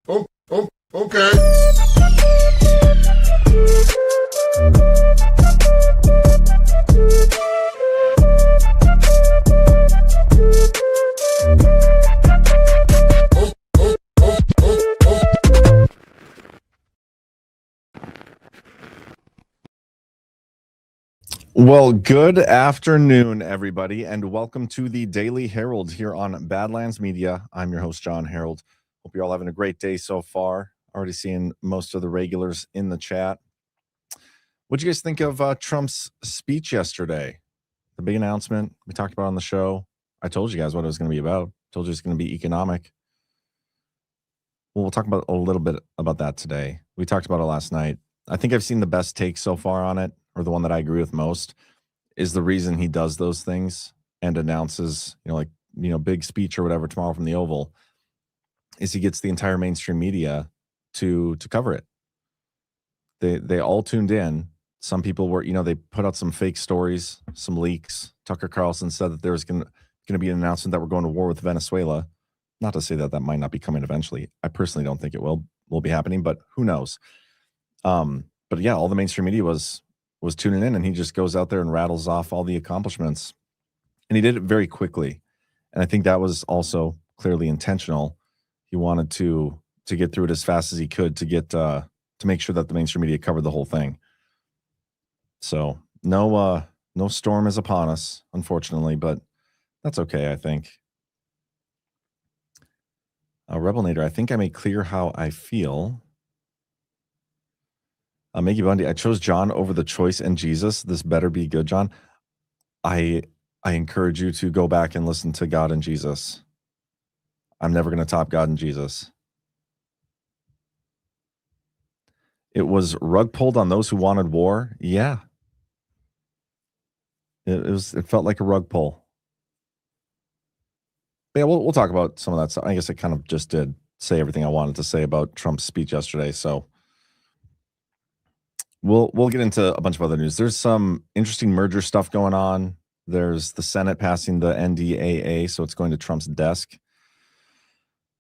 Okay. Well, good afternoon, everybody, and welcome to the Daily Herald here on Badlands Media. I'm your host, Jon Herold. Hope you're all having a great day so far. Already seeing most of the regulars in the chat. What'd you guys think of Trump's speech yesterday? The big announcement we talked about on the show. I told you guys what it was going to be about. Told you it's going to be economic. Well, we'll talk about a little bit about that today. We talked about it last night. I think I've seen the best take so far on it, or the one that I agree with most, is the reason he does those things and announces, big speech or whatever tomorrow from the Oval, is he gets the entire mainstream media to cover it. They all tuned in. Some people were, they put out some fake stories, some leaks. Tucker Carlson said that there was going to be an announcement that we're going to war with Venezuela. Not to say that that might not be coming eventually. I personally don't think it will be happening, but who knows? But yeah, all the mainstream media was tuning in, and he just goes out there and rattles off all the accomplishments. And he did it very quickly. And I think that was also clearly intentional. He wanted to get through it as fast as he could to get to make sure that the mainstream media covered the whole thing. So no storm is upon us, unfortunately, but that's okay, I think. Rebel Nader, I think I made clear how I feel. Maggie Bundy, I chose John over the choice and Jesus. This better be good, John. I encourage you to go back and listen to God and Jesus. I'm never going to top God and Jesus. It was rug pulled on those who wanted war. Yeah. It felt like a rug pull. Yeah, we'll talk about some of that stuff. I guess I kind of just did say everything I wanted to say about Trump's speech yesterday, so we'll get into a bunch of other news. There's some interesting merger stuff going on. There's the Senate passing the NDAA, so it's going to Trump's desk.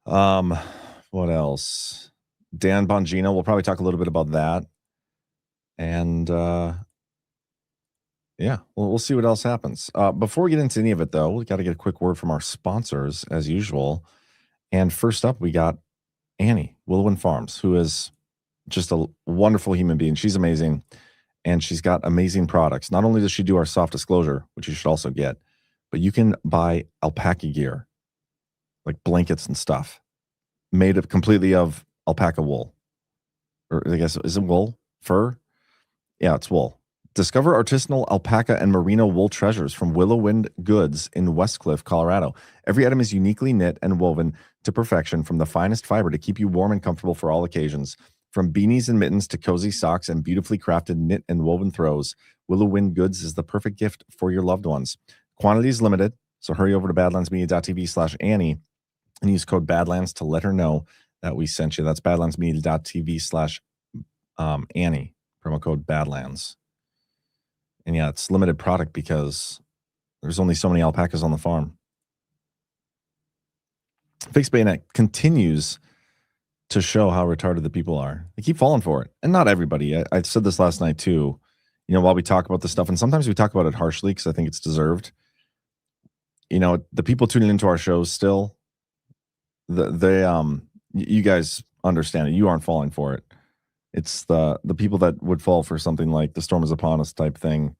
What else? Dan Bongino, we'll probably talk a little bit about that. And yeah, we'll see what else happens. Before we get into any of it, though, we got to get a quick word from our sponsors, as usual. And first up, we got Annie, Willowin Farms, who is just a wonderful human being. She's amazing, and she's got amazing products. Not only does she do our soft disclosure, which you should also get, but you can buy alpaca gear, like blankets and stuff, made up completely of alpaca wool. Or I guess, is it wool? Fur? Yeah, it's wool. Discover artisanal alpaca and merino wool treasures from Willow Wind Goods in Westcliff, Colorado. Every item is uniquely knit and woven to perfection from the finest fiber to keep you warm and comfortable for all occasions. From beanies and mittens to cozy socks and beautifully crafted knit and woven throws, Willow Wind Goods is the perfect gift for your loved ones. Quantity is limited, so hurry over to badlandsmedia.tv/Annie and use code Badlands to let her know that we sent you. That's badlandsmedia.tv/Annie, promo code Badlands. And yeah, it's limited product because there's only so many alpacas on the farm. Fixed Bayonet continues to show how retarded the people are. They keep falling for it. And not everybody. I said this last night too, while we talk about this stuff, and sometimes we talk about it harshly because I think it's deserved. The people tuning into our shows still, you guys understand it. You aren't falling for it. It's the people that would fall for something like the storm is upon us type thing.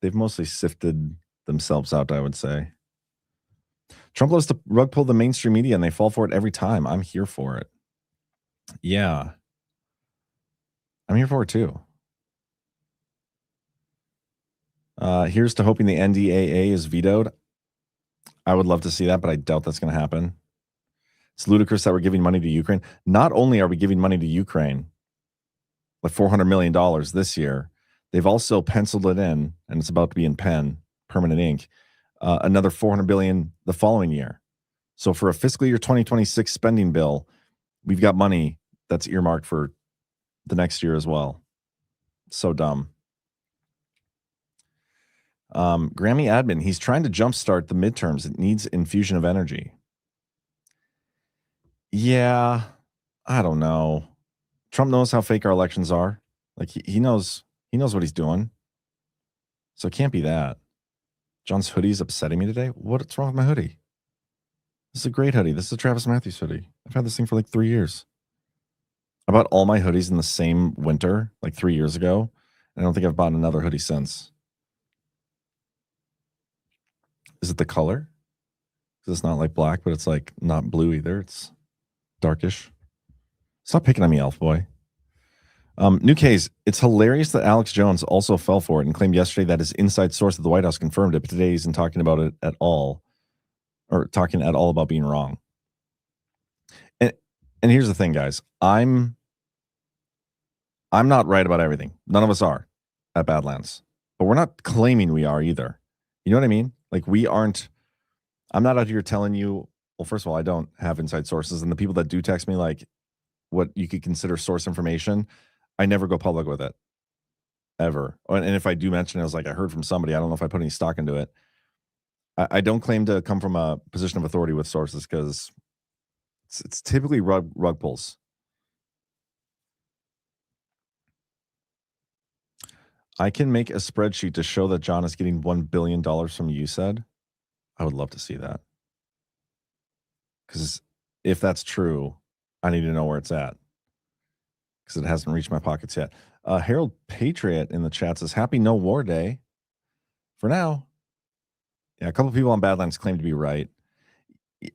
They've mostly sifted themselves out, I would say. Trump loves to rug pull the mainstream media, and they fall for it every time. I'm here for it. Yeah. I'm here for it too. Here's to hoping the NDAA is vetoed. I would love to see that, but I doubt that's going to happen. It's ludicrous that we're giving money to Ukraine. Not only are we giving money to Ukraine, like $400 million this year, they've also penciled it in, and it's about to be in pen, permanent ink, another $400 billion the following year. So for a fiscal year 2026 spending bill, we've got money that's earmarked for the next year as well. So dumb. Grammy admin, he's trying to jumpstart the midterms. It needs infusion of energy. Yeah, I don't know. Trump knows how fake our elections are. Like he knows what he's doing. So it can't be that. John's hoodie's upsetting me today. What's wrong with my hoodie? This is a great hoodie. This is a Travis Matthews hoodie. I've had this thing for like 3 years. I bought all my hoodies in the same winter, like 3 years ago. And I don't think I've bought another hoodie since. Is it the color? Because it's not like black, but it's like not blue either. It's darkish. Stop picking on me, Elf Boy. New case. It's hilarious that Alex Jones also fell for it and claimed yesterday that his inside source at the White House confirmed it, but today he isn't talking about it at all, or talking at all about being wrong. And here's the thing, guys. I'm not right about everything. None of us are at Badlands, but we're not claiming we are either. You know what I mean? Like we aren't. I'm not out here telling you. Well, first of all, I don't have inside sources, and the people that do text me like what you could consider source information, I never go public with it, ever. And if I do mention it, I was like, I heard from somebody. I don't know if I put any stock into it. I don't claim to come from a position of authority with sources because it's typically rug pulls. I can make a spreadsheet to show that John is getting $1 billion from you said. I would love to see that. Because if that's true, I need to know where it's at. Because it hasn't reached my pockets yet. Harold Patriot in the chat says, Happy No War Day. For now. Yeah, a couple of people on Badlands claim to be right.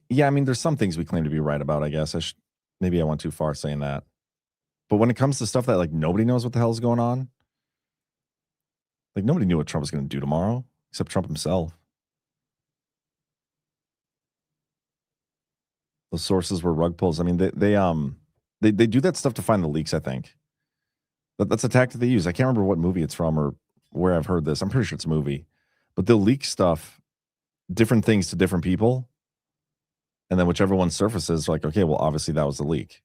Yeah, I mean, there's some things we claim to be right about, I guess. Maybe I went too far saying that. But when it comes to stuff that like nobody knows what the hell is going on, like nobody knew what Trump was going to do tomorrow, except Trump himself. Those sources were rug pulls. I mean, they do that stuff to find the leaks, I think. That's a tactic they use. I can't remember what movie it's from or where I've heard this. I'm pretty sure it's a movie. But they'll leak stuff, different things to different people. And then whichever one surfaces, like, okay, well, obviously that was the leak.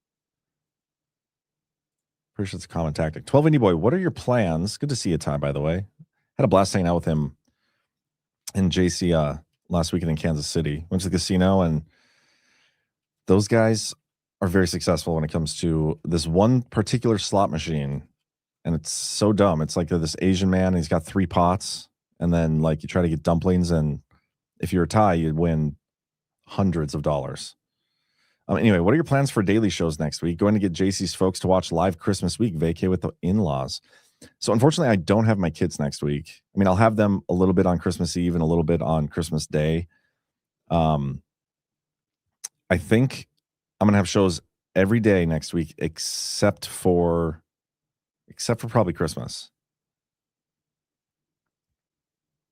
Pretty sure it's a common tactic. 12 Indie Boy, what are your plans? Good to see you, Ty, by the way. Had a blast hanging out with him in JC last weekend in Kansas City. Went to the casino, and those guys are very successful when it comes to this one particular slot machine. And it's so dumb. It's like this Asian man, and he's got 3 pots. And then, like, you try to get dumplings, and if you're a tie, you'd win hundreds of dollars. Anyway, what are your plans for daily shows next week? Going to get JC's folks to watch live Christmas week, vacay with the in-laws. So unfortunately, I don't have my kids next week. I mean, I'll have them a little bit on Christmas Eve and a little bit on Christmas Day. I think I'm gonna have shows every day next week, except for probably Christmas.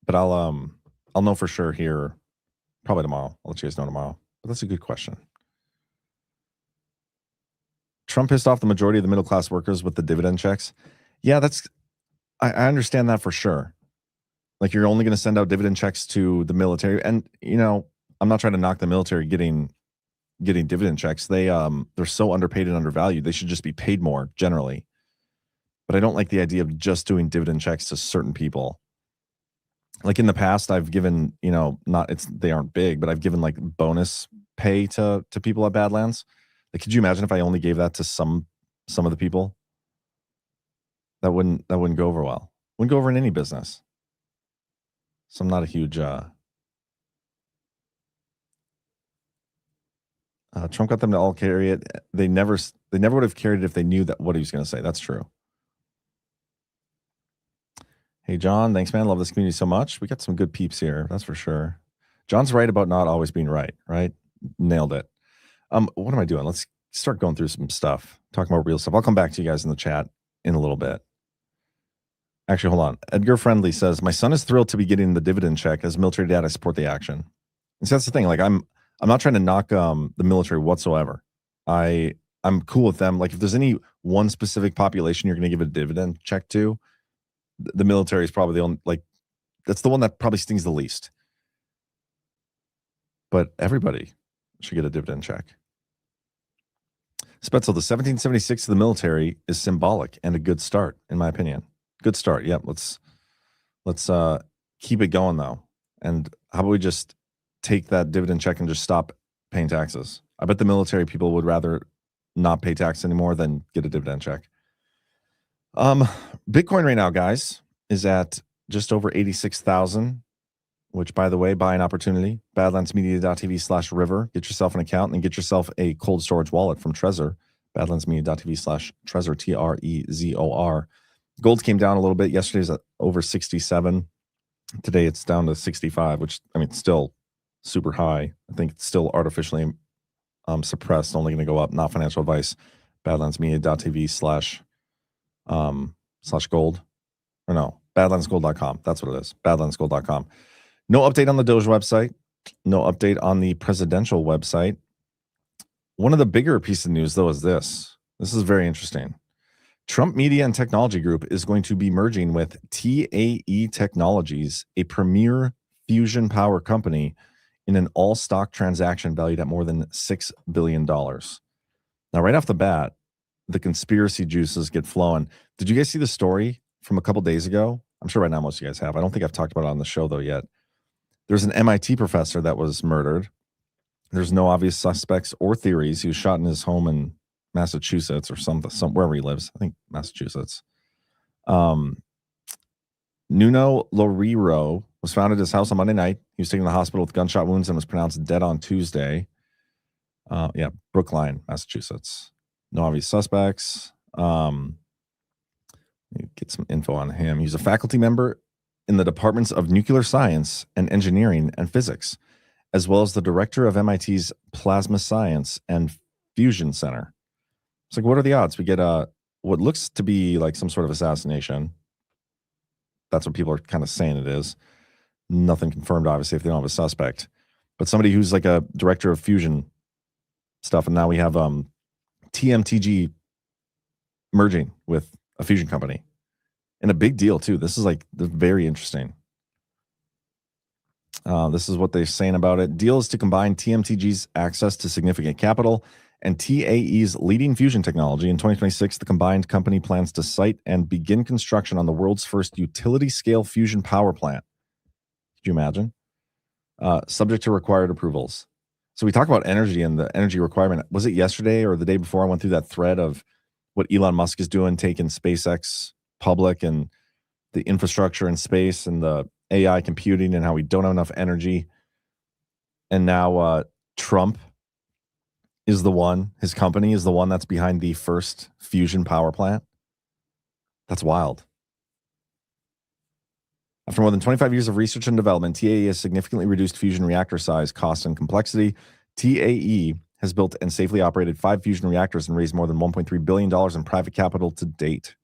But I'll know for sure here probably tomorrow. I'll let you guys know tomorrow. But that's a good question. Trump pissed off the majority of the middle class workers with the dividend checks. Yeah, I understand that for sure. Like you're only going to send out dividend checks to the military, and I'm not trying to knock the military getting dividend checks. They're so underpaid and undervalued. They should just be paid more generally. But I don't like the idea of just doing dividend checks to certain people. Like in the past, I've given, they aren't big, but I've given like bonus pay to people at Badlands. Like, could you imagine if I only gave that to some of the people? That wouldn't go over well. Wouldn't go over in any business. So I'm not a huge Trump got them to all carry it. They never would have carried it if they knew that what he was going to say. That's true. Hey, John, thanks, man. Love this community so much. We got some good peeps here. That's for sure. John's right about not always being right? Nailed it. What am I doing? Let's start going through some stuff, talking about real stuff. I'll come back to you guys in the chat in a little bit. Actually, hold on. Edgar Friendly says, my son is thrilled to be getting the dividend check. As military dad, I support the action. And so that's the thing. Like, I'm not trying to knock the military whatsoever. I'm cool with them. Like, if there's any one specific population you're going to give a dividend check to, the military is probably the only, like, that's the one that probably stings the least. But everybody should get a dividend check. Spetzel, the 1776 of the military is symbolic and a good start, in my opinion. Good start. Yep. Let's keep it going though. And how about we just take that dividend check and just stop paying taxes? I bet the military people would rather not pay tax anymore, then get a dividend check. Bitcoin right now, guys, is at just over 86,000, which, by the way, buy an opportunity. Badlandsmedia.tv/river. Get yourself an account and get yourself a cold storage wallet from Trezor. Badlandsmedia.tv/Trezor, Trezor. Gold came down a little bit. Yesterday's at over 67. Today it's down to 65, which, I mean, it's still super high. I think it's still artificially suppressed, only going to go up. Not financial advice. Badlandsmedia.tv/gold. Or no, badlandsgold.com. That's what it is. Badlandsgold.com. No update on the Doge website. No update on the presidential website. One of the bigger pieces of news, though, is this. This is very interesting. Trump Media and Technology Group is going to be merging with TAE Technologies, a premier fusion power company, in an all-stock transaction valued at more than $6 billion. Now, right off the bat, the conspiracy juices get flowing. Did you guys see the story from a couple days ago? I'm sure right now most of you guys have. I don't think I've talked about it on the show, though, yet. There's an MIT professor that was murdered. There's no obvious suspects or theories. He was shot in his home in Massachusetts or something, wherever he lives. I think Massachusetts. Nuno Loriro was found at his house on Monday night. He was taken to the hospital with gunshot wounds and was pronounced dead on Tuesday. Brookline, Massachusetts. No obvious suspects. Get some info on him. He's a faculty member in the departments of nuclear science and engineering and physics, as well as the director of MIT's Plasma Science and Fusion Center. It's like, what are the odds? We get what looks to be like some sort of assassination. That's what people are kind of saying it is. Nothing confirmed, obviously, if they don't have a suspect. But somebody who's like a director of fusion stuff, and now we have TMTG merging with a fusion company. And a big deal, too. This is like very interesting. This is what they're saying about it. Deal is to combine TMTG's access to significant capital and TAE's leading fusion technology. In 2026, the combined company plans to site and begin construction on the world's first utility-scale fusion power plant. Could you imagine? Subject to required approvals. So we talk about energy and the energy requirement. Was it yesterday or the day before I went through that thread of what Elon Musk is doing, taking SpaceX public and the infrastructure in space and the AI computing and how we don't have enough energy. And now Trump is the one, his company is the one that's behind the first fusion power plant. That's wild. After more than 25 years of research and development, TAE has significantly reduced fusion reactor size, cost, and complexity. TAE has built and safely operated 5 fusion reactors and raised more than $1.3 billion in private capital to date.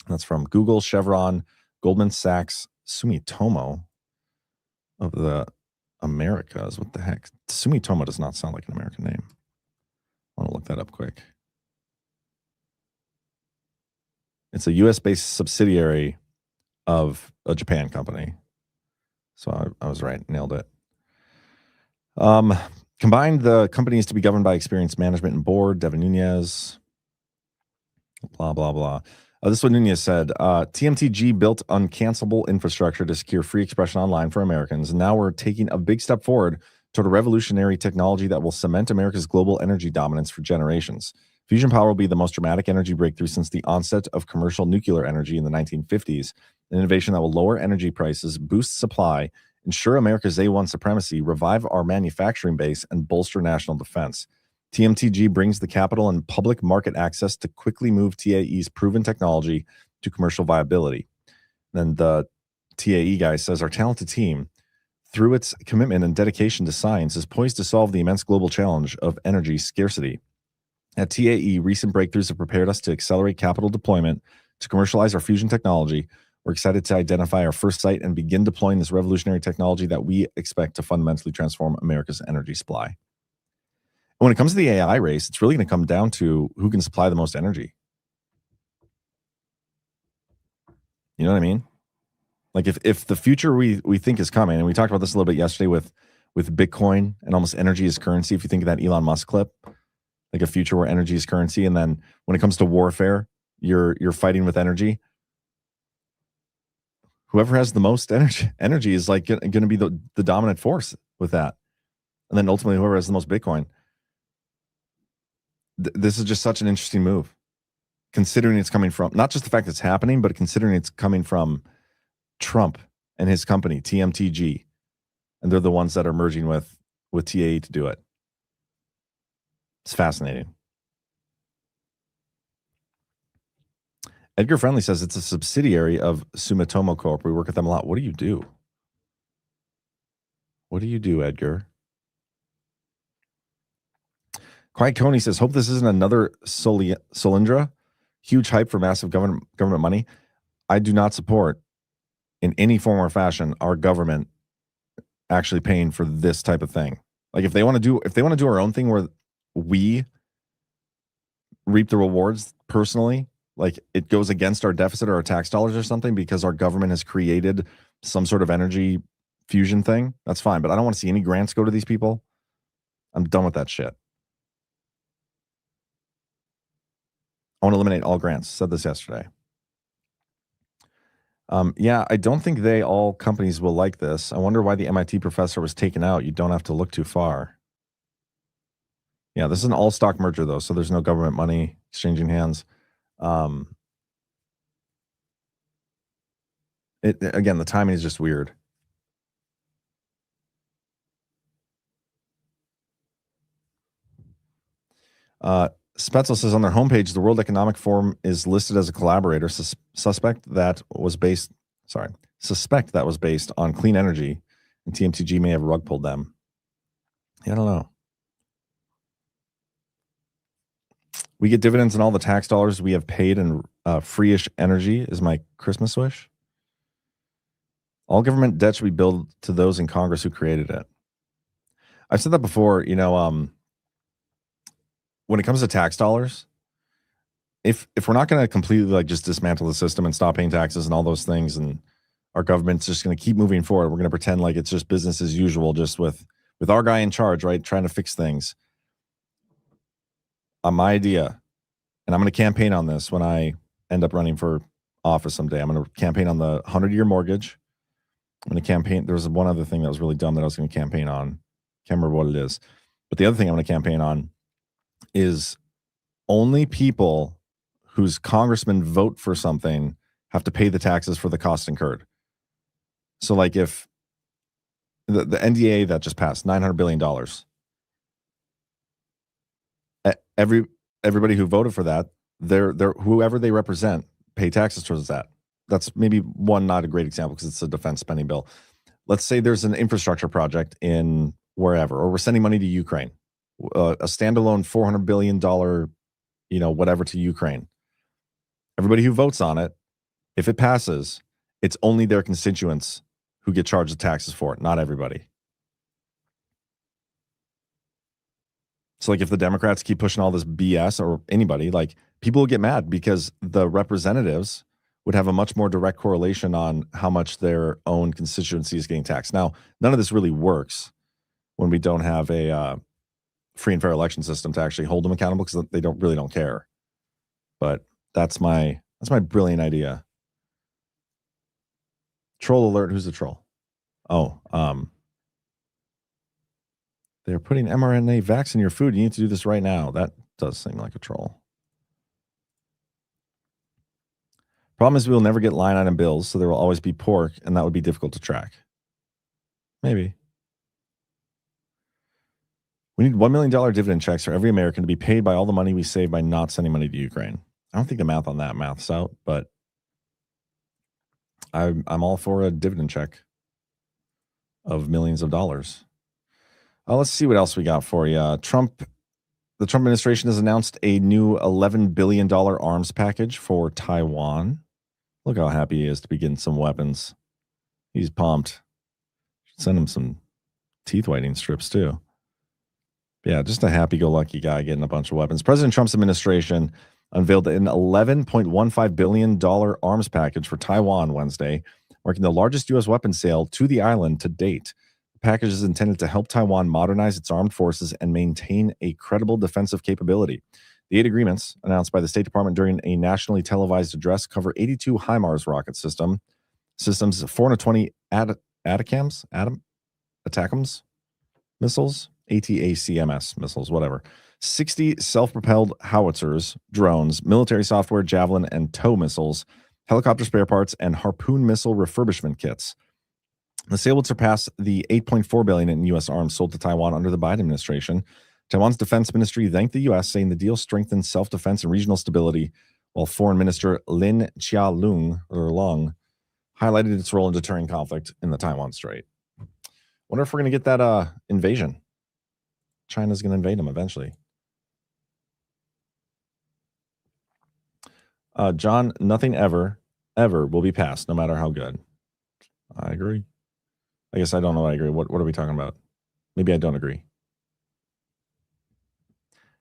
That's from Google, Chevron, Goldman Sachs, Sumitomo of the Americas. What the heck? Sumitomo does not sound like an American name. I want to look that up quick. It's a U.S.-based subsidiary of a Japan company. So I was right. Nailed it. Combined, the company is to be governed by experienced management and board. Devin Nunes. Blah, blah, blah. This is what Nunes said. TMTG built uncancelable infrastructure to secure free expression online for Americans. And now we're taking a big step forward toward a revolutionary technology that will cement America's global energy dominance for generations. Fusion power will be the most dramatic energy breakthrough since the onset of commercial nuclear energy in the 1950s, an innovation that will lower energy prices, boost supply, ensure America's A1 supremacy, revive our manufacturing base, and bolster national defense. TMTG brings the capital and public market access to quickly move TAE's proven technology to commercial viability. Then the TAE guy says, our talented team, through its commitment and dedication to science, is poised to solve the immense global challenge of energy scarcity. At TAE, recent breakthroughs have prepared us to accelerate capital deployment to commercialize our fusion technology. We're excited to identify our first site and begin deploying this revolutionary technology that we expect to fundamentally transform America's energy supply. When it comes to the AI race, it's really going to come down to who can supply the most energy. You know what I mean? Like if the future we think is coming, and we talked about this a little bit yesterday with Bitcoin and almost energy as currency, if you think of that Elon Musk clip, like a future where energy is currency, and then when it comes to warfare, you're fighting with energy. Whoever has the most energy is like going to be the dominant force with that. And then ultimately whoever has the most Bitcoin. This is just such an interesting move, considering it's coming from not just the fact that it's happening, but considering it's coming from Trump and his company, TMTG. And they're the ones that are merging with TAE to do it. It's fascinating. Edgar Friendly says it's a subsidiary of Sumitomo Corp. We work with them a lot. What do you do? What do you do, Edgar? Quiet Coney says, hope this isn't another Solyndra. Huge hype for massive government money. I do not support in any form or fashion our government actually paying for this type of thing. Like if they want to do our own thing where we reap the rewards personally, like it goes against our deficit or our tax dollars or something because our government has created some sort of energy fusion thing, that's fine. But I don't want to see any grants go to these people. I'm done with that shit. I want to eliminate all grants. Said this yesterday. Yeah, I don't think all companies will like this. I wonder why the MIT professor was taken out. You don't have to look too far. Yeah, this is an all-stock merger, though, so there's no government money exchanging hands. Again, the timing is just weird. Spetzel says on their homepage, the World Economic Forum is listed as a collaborator. Suspect that was based on clean energy, and TMTG may have rug pulled them. Yeah, I don't know. We get dividends and all the tax dollars we have paid in free-ish energy is my Christmas wish. All government debt should be billed to those in Congress who created it. I've said that before, when it comes to tax dollars, if we're not going to completely like just dismantle the system and stop paying taxes and all those things, and our government's just going to keep moving forward, we're going to pretend like it's just business as usual, just with our guy in charge, right, trying to fix things. My idea, and I'm going to campaign on this when I end up running for office someday. I'm going to campaign on the 100-year mortgage. I'm going to campaign. There was one other thing that was really dumb that I was going to campaign on. Can't remember what it is. But the other thing I'm going to campaign on is only people whose congressmen vote for something have to pay the taxes for the cost incurred. So like if the NDAA that just passed, $900 billion, everybody who voted for that, they're whoever they represent pay taxes towards that. That's maybe one, not a great example because it's a defense spending bill. Let's say there's an infrastructure project in wherever, or we're sending money to Ukraine, a standalone $400 billion, whatever to Ukraine. Everybody who votes on it, if it passes, it's only their constituents who get charged the taxes for it, not everybody. So like if the Democrats keep pushing all this BS, or anybody, like people will get mad because the representatives would have a much more direct correlation on how much their own constituency is getting taxed. Now, none of this really works when we don't have a free and fair election system to actually hold them accountable because they don't care. But that's my brilliant idea. Troll alert. Who's the troll? Oh, they're putting mRNA vax in your food. You need to do this right now. That does seem like a troll. Problem is we will never get line item bills, so there will always be pork, and that would be difficult to track. Maybe. We need $1 million dividend checks for every American to be paid by all the money we save by not sending money to Ukraine. I don't think the math on that maths out, but I'm all for a dividend check of millions of dollars. Let's see what else we got for you. The Trump administration has announced a new $11 billion arms package for Taiwan. Look how happy he is to be getting some weapons. He's pumped. Should send him some teeth whitening strips too. Yeah, just a happy-go-lucky guy getting a bunch of weapons. President Trump's administration unveiled an $11.15 billion arms package for Taiwan Wednesday, marking the largest U.S. weapons sale to the island to date. The package is intended to help Taiwan modernize its armed forces and maintain a credible defensive capability. The 8 agreements, announced by the State Department during a nationally televised address, cover 82 HIMARS rocket systems, 420 ATACMS missiles, ATACMS missiles, whatever, 60 self-propelled howitzers, drones, military software, javelin and tow missiles, helicopter spare parts, and Harpoon missile refurbishment kits. The sale would surpass the $8.4 billion in U.S. arms sold to Taiwan under the Biden administration. Taiwan's defense ministry thanked the U.S., saying the deal strengthhened self-defense and regional stability, while Foreign Minister Lin Chia-lung highlighted its role in deterring conflict in the Taiwan Strait. Wonder if we're going to get that invasion. China's going to invade them eventually. John, nothing ever will be passed, no matter how good. I agree. I guess I don't know what I agree. What are we talking about? Maybe I don't agree.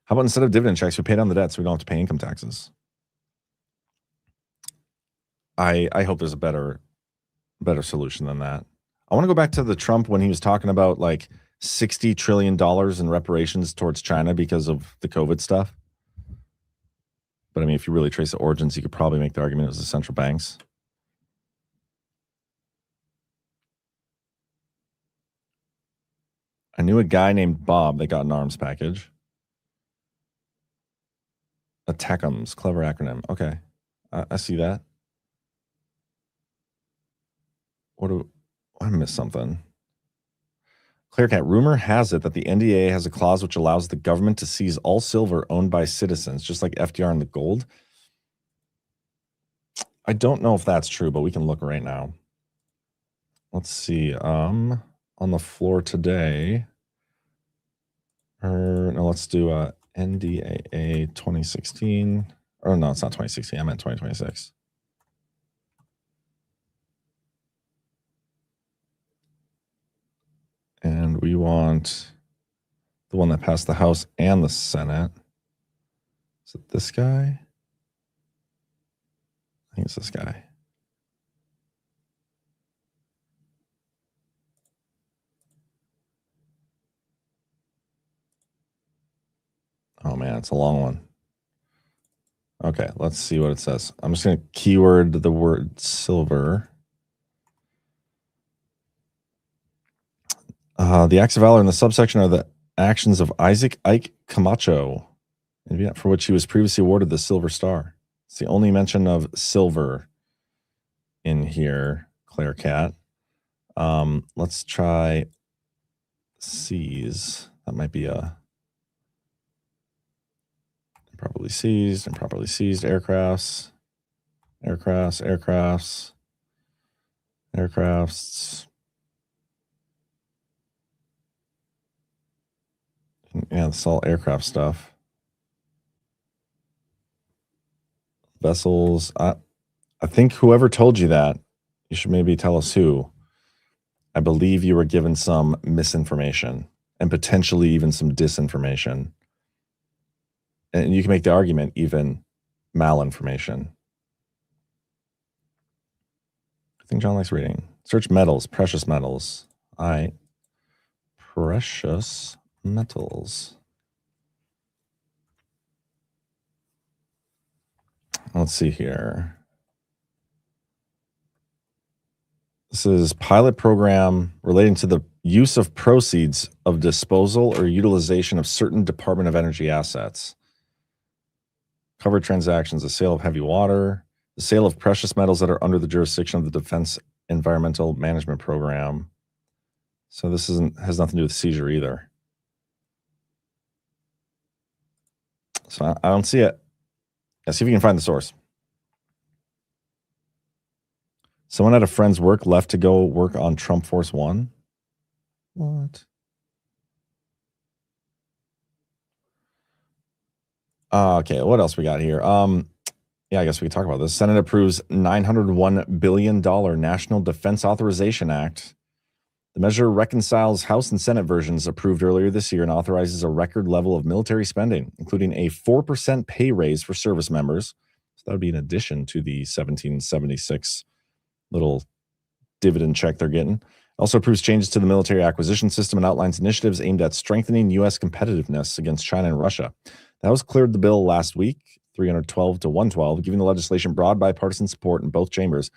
How about instead of dividend checks, we pay down the debt so we don't have to pay income taxes? I hope there's a better solution than that. I want to go back to the Trump when he was talking about like $60 trillion in reparations towards China because of the COVID stuff. But I mean, if you really trace the origins, you could probably make the argument it was the central banks. I knew a guy named Bob that got an arms package. ATACMS, clever acronym. Okay, I see that. I missed something. Clearcat, rumor has it that the NDAA has a clause which allows the government to seize all silver owned by citizens, just like FDR and the gold. I don't know if that's true, but we can look right now. Let's see. On the floor today. No, let's do NDAA 2016. Oh, no, it's not 2016. I meant 2026. And we want the one that passed the House and the Senate. Is it this guy? I think it's this guy. Oh, man, it's a long one. Okay, let's see what it says. I'm just going to keyword the word silver. The acts of valor in the subsection are the actions of Isaac Ike Camacho, for which he was previously awarded the Silver Star. It's the only mention of silver in here, Clearcat. Let's try seize. That might be improperly seized aircrafts. Yeah, it's all aircraft stuff. Vessels. I think whoever told you that, you should maybe tell us who. I believe you were given some misinformation and potentially even some disinformation. And you can make the argument even malinformation. I think John likes reading. Search metals, precious metals. Precious metals. Let's see here. This is pilot program relating to the use of proceeds of disposal or utilization of certain Department of Energy assets. Covered transactions, the sale of heavy water, the sale of precious metals that are under the jurisdiction of the Defense Environmental Management Program. So this has nothing to do with seizure either. So I don't see it. Yeah, see if you can find the source. Someone at a friend's work left to go work on Trump Force One. What? Okay, what else we got here? Yeah, I guess we can talk about this. Senate approves $901 billion National Defense Authorization Act. The measure reconciles House and Senate versions approved earlier this year and authorizes a record level of military spending, including a 4% pay raise for service members. So that would be in addition to the 1776 little dividend check they're getting. Also approves changes to the military acquisition system and outlines initiatives aimed at strengthening U.S. competitiveness against China and Russia. The House cleared the bill last week, 312 to 112, giving the legislation broad bipartisan support in both chambers.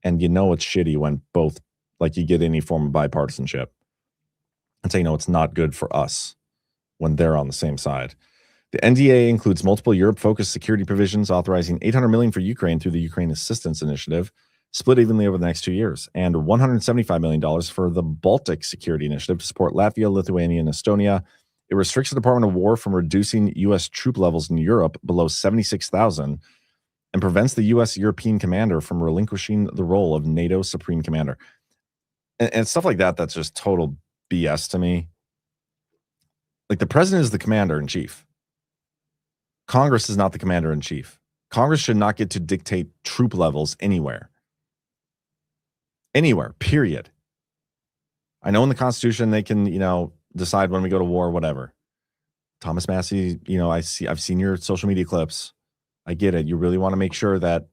And you know it's shitty when both, like you get any form of bipartisanship. And so you know it's not good for us when they're on the same side. The NDAA includes multiple Europe-focused security provisions authorizing $800 million for Ukraine through the Ukraine Assistance Initiative, split evenly over the next 2 years, and $175 million for the Baltic Security Initiative to support Latvia, Lithuania, and Estonia. It restricts the Department of War from reducing U.S. troop levels in Europe below 76,000 and prevents the U.S. European commander from relinquishing the role of NATO Supreme Commander. And stuff like that, that's just total BS to me. Like, the president is the commander-in-chief. Congress is not the commander-in-chief. Congress should not get to dictate troop levels anywhere. Anywhere, period. I know in the Constitution they can, decide when we go to war, whatever. Thomas Massey, I've seen your social media clips. I get it. You really want to make sure that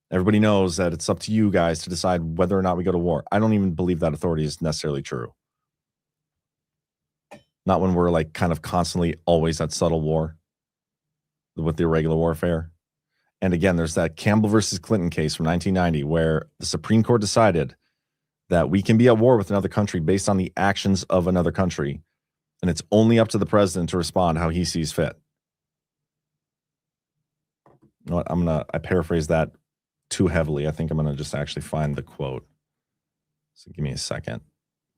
everybody knows that it's up to you guys to decide whether or not we go to war. I don't even believe that authority is necessarily true. Not when we're like kind of constantly always at subtle war with the irregular warfare. And again, there's that Campbell versus Clinton case from 1990 where the Supreme Court decided that we can be at war with another country based on the actions of another country. And it's only up to the president to respond how he sees fit. You know what? I paraphrase that too heavily. I think I'm going to just actually find the quote. So give me a second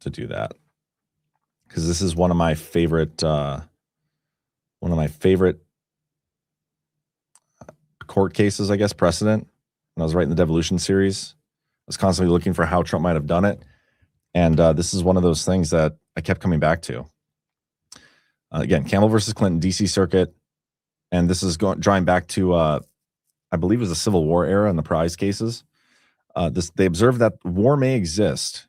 to do that. Because this is one of my favorite court cases, I guess, precedent. When I was writing the Devolution series, I was constantly looking for how Trump might have done it. And this is one of those things that I kept coming back to. Again, Campbell versus Clinton, D.C. Circuit. And this is drawing back to, I believe it was the Civil War era and the prize cases. They observed that war may exist.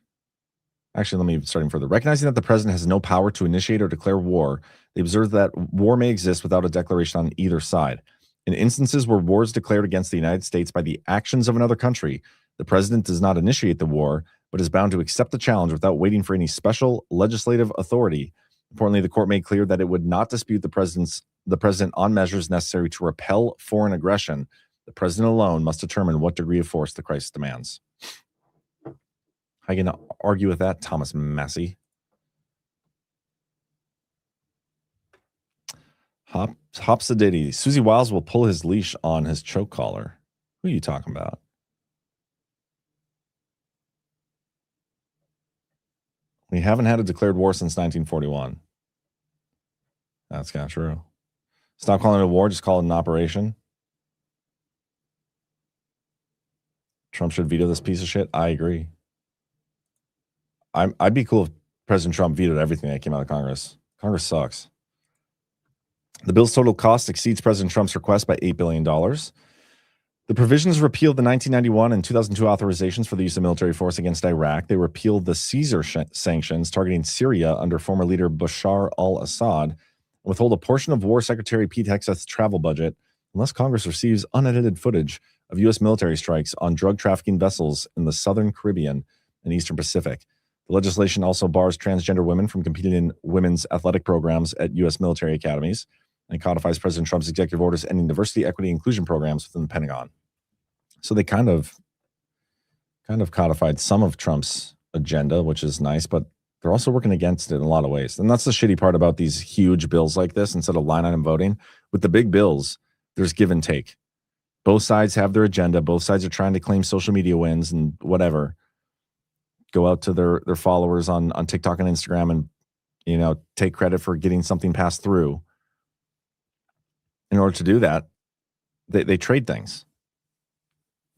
Actually, let me start even further. Recognizing that the president has no power to initiate or declare war, they observed that war may exist without a declaration on either side. In instances where war is declared against the United States by the actions of another country, the president does not initiate the war, but is bound to accept the challenge without waiting for any special legislative authority. Importantly, the court made clear that it would not dispute the president on measures necessary to repel foreign aggression. The president alone must determine what degree of force the crisis demands. How are you going to argue with that, Thomas Massey? Hopsidity. Susie Wiles will pull his leash on his choke collar. Who are you talking about? We haven't had a declared war since 1941. That's kind of true. Stop calling it a war, just call it an operation. Trump should veto this piece of shit. I agree. I'd be cool if President Trump vetoed everything that came out of Congress. Congress sucks. The bill's total cost exceeds President Trump's request by $8 billion. The provisions repealed the 1991 and 2002 authorizations for the use of military force against Iraq. They repealed the Caesar sanctions targeting Syria under former leader Bashar al-Assad, and withhold a portion of War Secretary Pete Hegseth's travel budget unless Congress receives unedited footage of U.S. military strikes on drug trafficking vessels in the Southern Caribbean and Eastern Pacific. The legislation also bars transgender women from competing in women's athletic programs at U.S. military academies and codifies President Trump's executive orders ending diversity, equity, inclusion programs within the Pentagon. So they kind of codified some of Trump's agenda, which is nice, but they're also working against it in a lot of ways. And that's the shitty part about these huge bills like this instead of line item voting. With the big bills, there's give and take. Both sides have their agenda. Both sides are trying to claim social media wins and whatever. Go out to their followers on TikTok and Instagram and, take credit for getting something passed through. In order to do that, they trade things.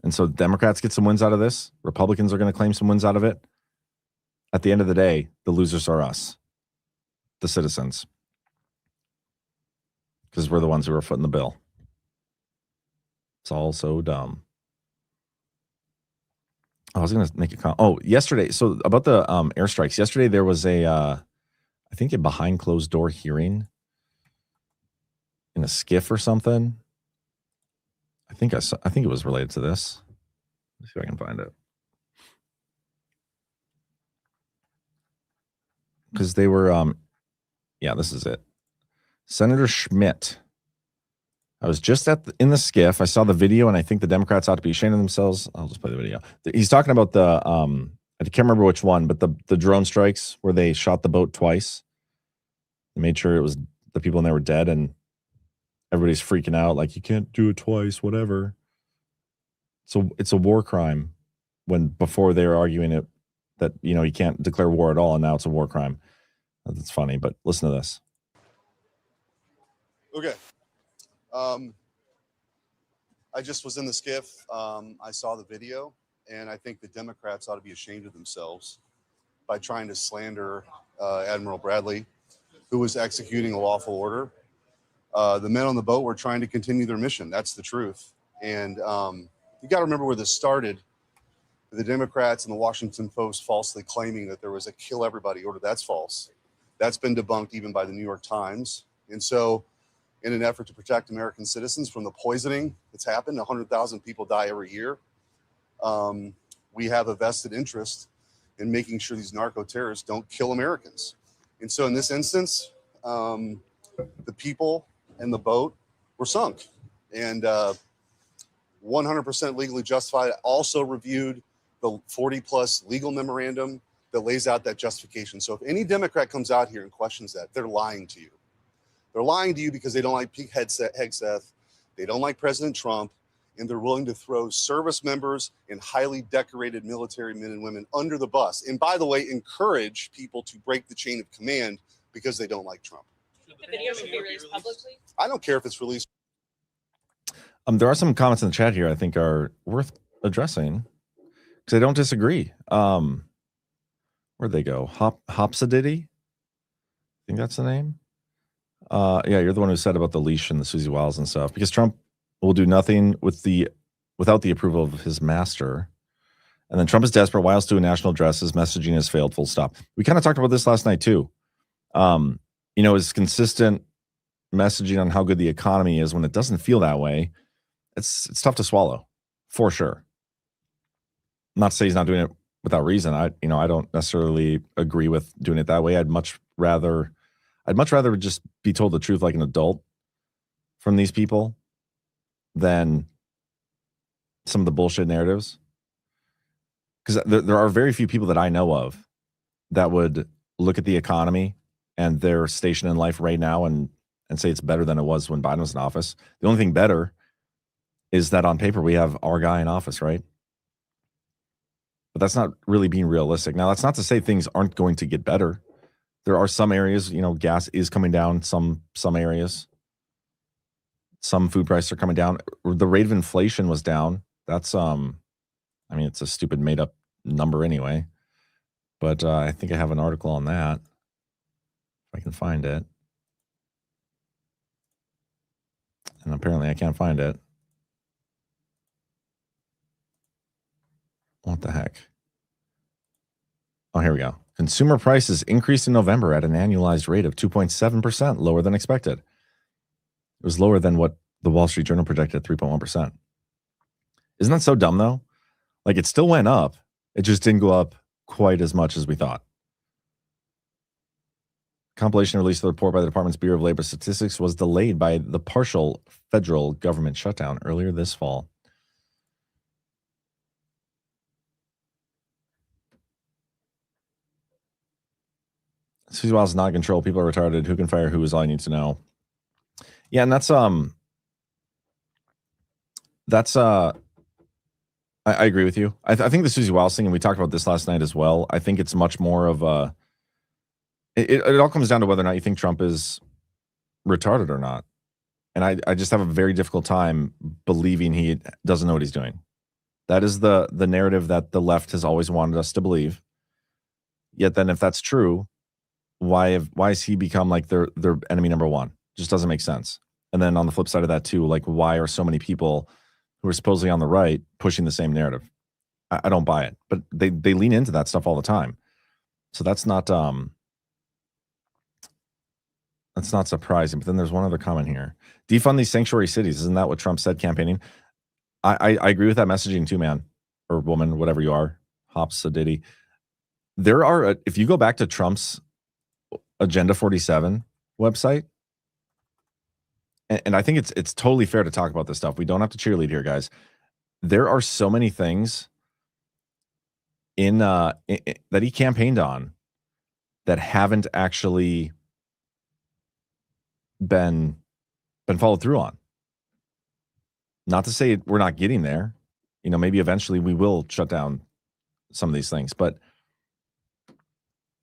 And so Democrats get some wins out of this. Republicans are going to claim some wins out of it. At the end of the day, the losers are us, the citizens, because we're the ones who are footing the bill. It's all so dumb. I was going to make a comment. Oh, yesterday. So about the airstrikes. Yesterday there was I think a behind closed door hearing in a skiff or something. I think it was related to this. Let's see if I can find it. Because they were, this is it. Senator Schmidt. I was just in the skiff. I saw the video, and I think the Democrats ought to be ashamed of themselves. I'll just play the video. He's talking about the, I can't remember which one, but the drone strikes where they shot the boat twice. They made sure it was the people in there were dead, and everybody's freaking out like you can't do it twice, whatever. So it's a war crime when before they were arguing it that, you know, you can't declare war at all, and now it's a war crime. That's funny, but listen to this. Okay. I just was in the skiff. I saw the video, and I think the Democrats ought to be ashamed of themselves by trying to slander Admiral Bradley, who was executing a lawful order. The men on the boat were trying to continue their mission. That's the truth. And you got to remember where this started. The Democrats and the Washington Post falsely claiming that there was a kill everybody order. That's false. That's been debunked even by the New York Times. And so in an effort to protect American citizens from the poisoning that's happened, 100,000 people die every year. We have a vested interest in making sure these narco-terrorists don't kill Americans. And so in this instance, the people and the boat were sunk, and 100% legally justified. Also reviewed the 40-plus legal memorandum that lays out that justification. So if any Democrat comes out here and questions that, they're lying to you. They're lying to you because they don't like Pete Hegseth, they don't like President Trump, and they're willing to throw service members and highly decorated military men and women under the bus. And by the way, encourage people to break the chain of command because they don't like Trump. The video should be released publicly? I don't care if it's released. There are some comments in the chat here I think are worth addressing because I don't disagree. Where'd they go? Hopsidity? I think that's the name. Yeah, you're the one who said about the leash and the Susie Wiles and stuff, because Trump will do nothing without the approval of his master. And then Trump is desperate. Wiles do a national address. His messaging has failed, full stop. We kind of talked about this last night too. You know, his consistent messaging on how good the economy is when it doesn't feel that way, it's tough to swallow, for sure. Not to say he's not doing it without reason. I don't necessarily agree with doing it that way. I'd much rather just be told the truth like an adult from these people than some of the bullshit narratives. Because there are very few people that I know of that would look at the economy and their station in life right now and say it's better than it was when Biden was in office. The only thing better is that on paper we have our guy in office, right? But that's not really being realistic. Now, that's not to say things aren't going to get better. There are some areas, you know, gas is coming down, some areas. Some food prices are coming down. The rate of inflation was down. That's, I mean, it's a stupid made up number anyway. But I think I have an article on that. If I can find it. And apparently I can't find it. What the heck? Oh, here we go. Consumer prices increased in November at an annualized rate of 2.7%, lower than expected. It was lower than what the Wall Street Journal projected at 3.1%. Isn't that so dumb, though? Like, it still went up. It just didn't go up quite as much as we thought. Compilation released the report by the Department's Bureau of Labor Statistics was delayed by the partial federal government shutdown earlier this fall. Susie Wiles is not in control. People are retarded. Who can fire who is all I need to know. Yeah, and that's I agree with you. I think the Susie Wiles thing, and we talked about this last night as well. I think it's much more of a. It all comes down to whether or not you think Trump is retarded or not, and I just have a very difficult time believing he doesn't know what he's doing. That is the narrative that the left has always wanted us to believe. Yet then, if that's true, why has he become like their enemy number one? Just doesn't make sense. And then on the flip side of that too, like, why are so many people who are supposedly on the right pushing the same narrative? I don't buy it, but they lean into that stuff all the time. So that's not surprising. But then there's one other comment here: defund these sanctuary cities. Isn't that what Trump said campaigning? I agree with that messaging too, man, or woman, whatever you are, Hops Sadidi. There are, if you go back to Trump's Agenda 47 website, and I think it's totally fair to talk about this stuff. We don't have to cheerlead here, guys. There are so many things in that he campaigned on that haven't actually been been followed through on. Not to say we're not getting there. Maybe eventually we will shut down some of these things, but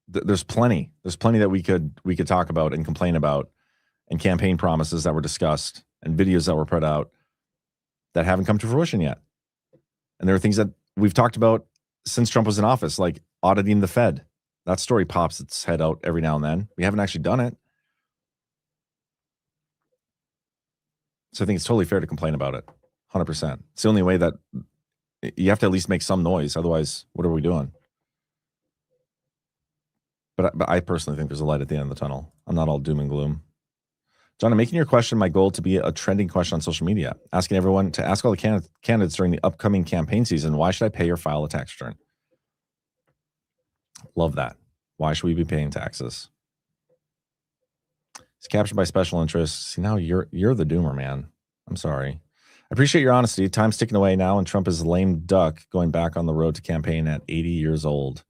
there's plenty that we could talk about and complain about, and campaign promises that were discussed and videos that were put out that haven't come to fruition yet. And there are things that we've talked about since Trump was in office, like auditing the Fed. That story pops its head out every now and then. We haven't actually done it. So I think it's totally fair to complain about it. 100%. It's the only way that you have to at least make some noise. Otherwise, what are we doing? But I personally think there's a light at the end of the tunnel. I'm not all doom and gloom. John, I'm making your question my goal to be a trending question on social media, asking everyone to ask all the candidates during the upcoming campaign season, why should I pay or file a tax return? Love that. Why should we be paying taxes? It's captured by special interests. See, now you're the doomer, man. I'm sorry. I appreciate your honesty. Time's ticking away now, and Trump is a lame duck going back on the road to campaign at 80 years old.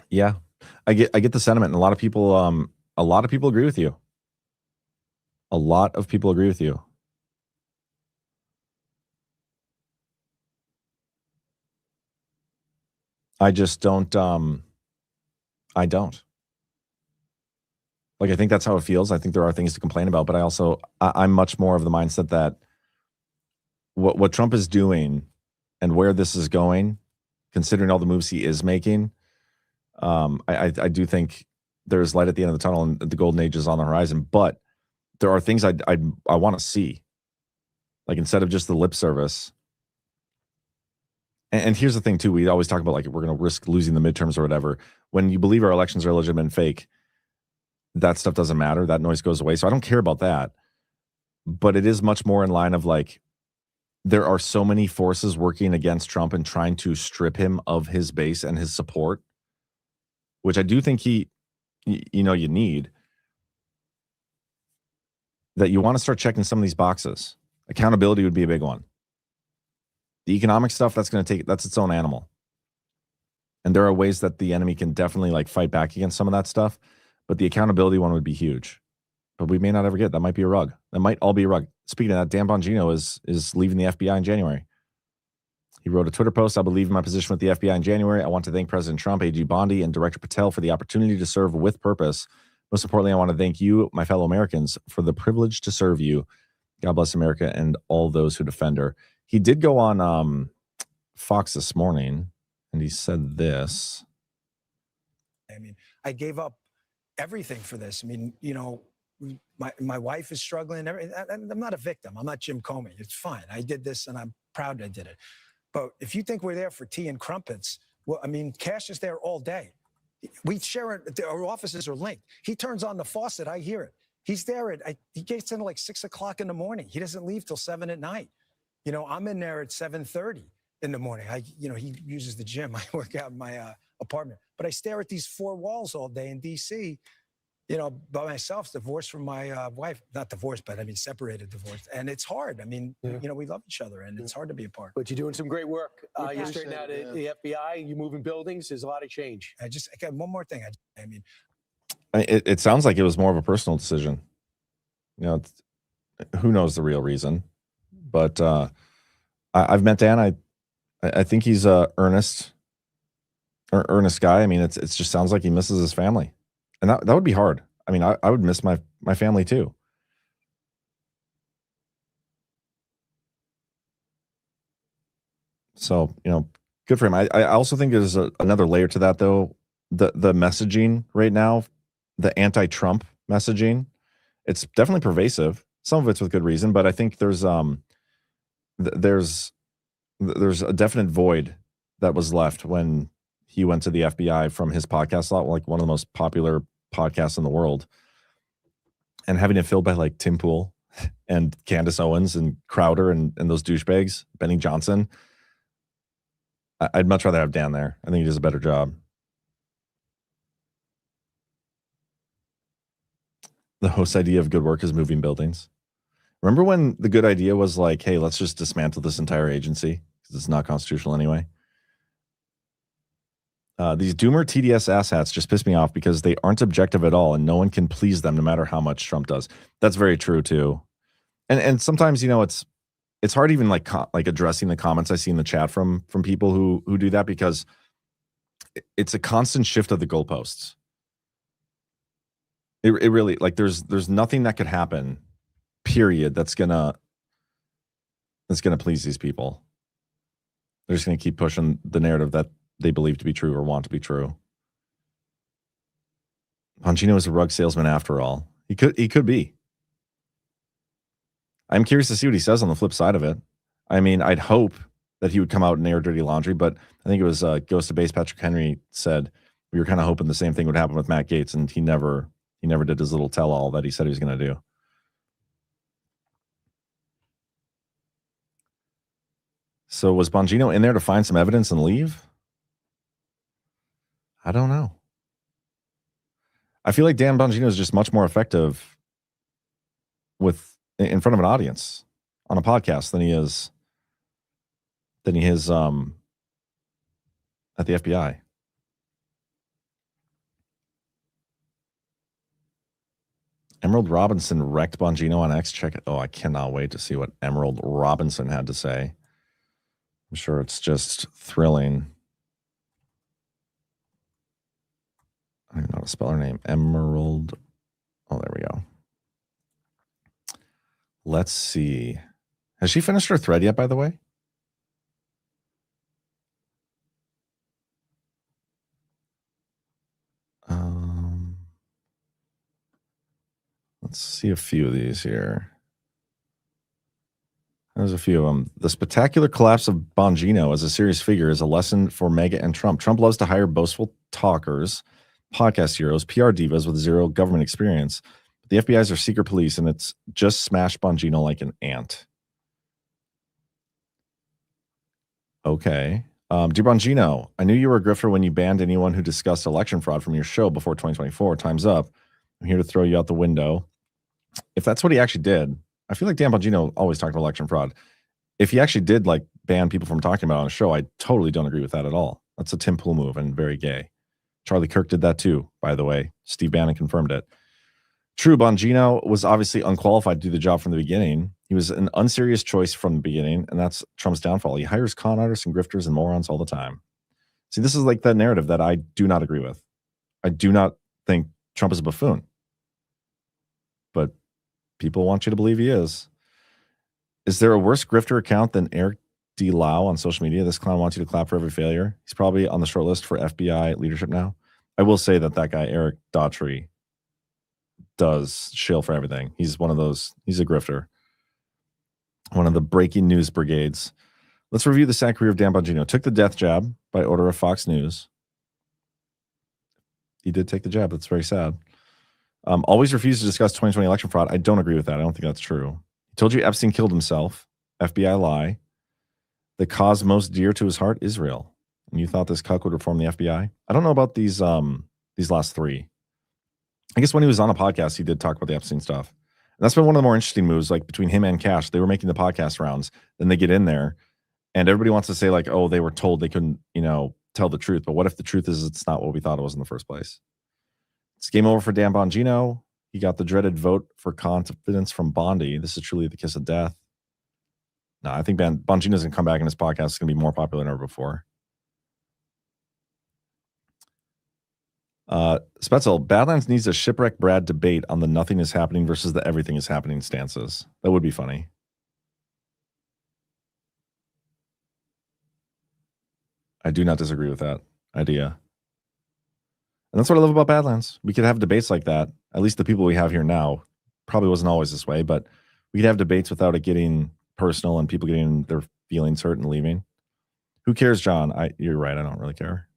Yeah, I get the sentiment, and a lot of people agree with you. A lot of people agree with you. I just don't. I don't. Like, I think that's how it feels. I think there are things to complain about, but I'm much more of the mindset that what Trump is doing and where this is going, considering all the moves he is making, I do think there's light at the end of the tunnel and the golden age is on the horizon. But there are things I want to see, like, instead of just the lip service. And here's the thing too: we always talk about, like, we're going to risk losing the midterms or whatever. When you believe our elections are illegitimate and fake, that stuff doesn't matter. That noise goes away. So I don't care about that. But it is much more in line of, like, there are so many forces working against Trump and trying to strip him of his base and his support, which I do think you need, that you want to start checking some of these boxes. Accountability would be a big one. The economic stuff, that's its own animal. And there are ways that the enemy can definitely, like, fight back against some of that stuff. But the accountability one would be huge. But we may not ever get. That might be a rug. That might all be a rug. Speaking of that, Dan Bongino is leaving the FBI in January. He wrote a Twitter post: I believe in my position with the FBI in January. I want to thank President Trump, AG Bondi, and Director Patel for the opportunity to serve with purpose. Most importantly, I want to thank you, my fellow Americans, for the privilege to serve you. God bless America and all those who defend her. He did go on Fox this morning, and he said this. I mean, I gave up everything for this. I mean, my wife is struggling. I'm not a victim. I'm not Jim Comey. It's fine. I did this, and I'm proud I did it. But if you think we're there for tea and crumpets, well, I mean, Cash is there all day. We share it. Our offices are linked. He turns on the faucet. I hear it. He's there he gets in at like 6 o'clock in the morning. He doesn't leave till 7 at night. I'm in there at 7:30 in the morning. He uses the gym. I work out in my apartment, but I stare at these four walls all day in DC, by myself, divorced from my wife, not divorced, but I mean, separated, divorced. And it's hard. I mean, we love each other, and it's hard to be apart. But you're doing some great work. You're straightening out the FBI, you're moving buildings. There's a lot of change. I got one more thing. It sounds like it was more of a personal decision. Who knows the real reason? But I've met Dan. I think he's a earnest guy. I mean, it just sounds like he misses his family, and that would be hard. I mean, I would miss my family too. So, good for him. I also think there's another layer to that, though. The messaging right now, the anti-Trump messaging, it's definitely pervasive. Some of it's with good reason, but I think there's a definite void that was left when he went to the FBI from his podcast slot, like one of the most popular podcasts in the world, and having it filled by, like, Tim Pool and Candace Owens and Crowder and those douchebags, Benny Johnson. I'd much rather have Dan there. I think he does a better job. The host's idea of good work is moving buildings. Remember when the good idea was like, hey, let's just dismantle this entire agency because it's not constitutional anyway? These doomer TDS asshats just piss me off because they aren't objective at all, and no one can please them no matter how much Trump does. That's very true too. And sometimes, you know, it's hard even like addressing the comments I see in the chat from people who do that, because it's a constant shift of the goalposts. It really, like, there's nothing that could happen, period, that's gonna please these people. They're just gonna keep pushing the narrative that they believe to be true or want to be true. Bongino is a rug salesman after all. He could be. I'm curious to see what he says on the flip side of it. I mean, I'd hope that he would come out and air dirty laundry, but I think it was Ghost of Base Patrick Henry said we were kind of hoping the same thing would happen with Matt Gaetz, and he never did his little tell-all that he said he was going to do. So was Bongino in there to find some evidence and leave? I don't know. I feel like Dan Bongino is just much more effective in front of an audience on a podcast than he is at the FBI. Emerald Robinson wrecked Bongino on X. Check it. Oh, I cannot wait to see what Emerald Robinson had to say. I'm sure it's just thrilling. I don't know how to spell her name. Emerald. Oh, there we go. Let's see. Has she finished her thread yet, by the way? Let's see a few of these here. There's a few of them. The spectacular collapse of Bongino as a serious figure is a lesson for MAGA and Trump. Trump loves to hire boastful talkers, podcast heroes, PR divas with zero government experience. The FBI's are secret police, and it's just smashed Bongino like an ant. Okay. Dear Bongino, I knew you were a grifter when you banned anyone who discussed election fraud from your show before 2024. Time's up. I'm here to throw you out the window. If that's what he actually did, I feel like Dan Bongino always talked about election fraud. If he actually did like ban people from talking about it on a show, I totally don't agree with that at all. That's a Tim Pool move and very gay. Charlie Kirk did that too, by the way. Steve Bannon confirmed it. True, Bongino was obviously unqualified to do the job from the beginning. He was an unserious choice from the beginning, and that's Trump's downfall. He hires con artists and grifters and morons all the time. See, this is like that narrative that I do not agree with. I do not think Trump is a buffoon. But people want you to believe he is. Is there a worse grifter account than Eric D. Lau on social media? This clown wants you to clap for every failure. He's probably on the short list for FBI leadership now. I will say that guy, Eric Daughtry, does shill for everything. He's one of those. He's a grifter. One of the breaking news brigades. Let's review the sad career of Dan Bongino. Took the death jab by order of Fox News. He did take the jab. That's very sad. Always refused to discuss 2020 election fraud. I don't agree with that. I don't think that's true. He told you Epstein killed himself. FBI lie. The cause most dear to his heart, Israel. And you thought this cuck would reform the FBI? I don't know about these last three. I guess when he was on a podcast, he did talk about the Epstein stuff. And that's been one of the more interesting moves, like between him and Cash. They were making the podcast rounds. Then they get in there, and everybody wants to say, like, oh, they were told they couldn't, tell the truth. But what if the truth is it's not what we thought it was in the first place? It's game over for Dan Bongino. He got the dreaded vote for confidence from Bondi. This is truly the kiss of death. No, I think Bongino's going to come back in his podcast. It's going to be more popular than ever before. Spetzel, Badlands needs a shipwreck Brad debate on the nothing is happening versus the everything is happening stances. That would be funny. I do not disagree with that idea. And that's what I love about Badlands. We could have debates like that. At least the people we have here now. Probably wasn't always this way, but we could have debates without it getting personal and people getting their feelings hurt and leaving. Who cares, John? You're right. I don't really care.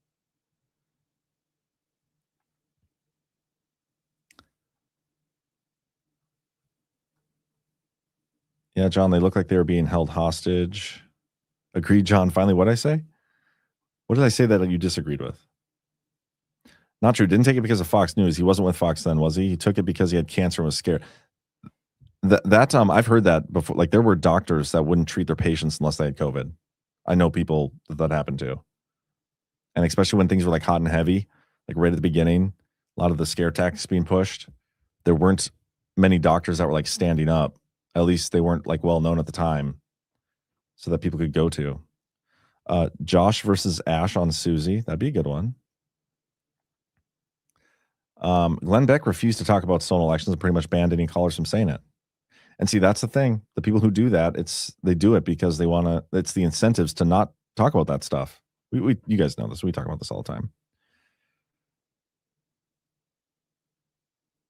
Yeah, John, they look like they were being held hostage. Agreed, John. Finally, what did I say? What did I say that you disagreed with? Not true. Didn't take it because of Fox News. He wasn't with Fox then, was he? He took it because he had cancer and was scared. I've heard that before. Like, there were doctors that wouldn't treat their patients unless they had COVID. I know people that happened to. And especially when things were like hot and heavy, like right at the beginning, a lot of the scare tactics being pushed, there weren't many doctors that were like standing up. At least they weren't like well known at the time, so that people could go to. Josh versus Ash on Susie. That'd be a good one. Glenn Beck refused to talk about stolen elections and pretty much banned any callers from saying it. And see, that's the thing. The people who do that, they do it because they want to. It's the incentives to not talk about that stuff. You guys know this. We talk about this all the time.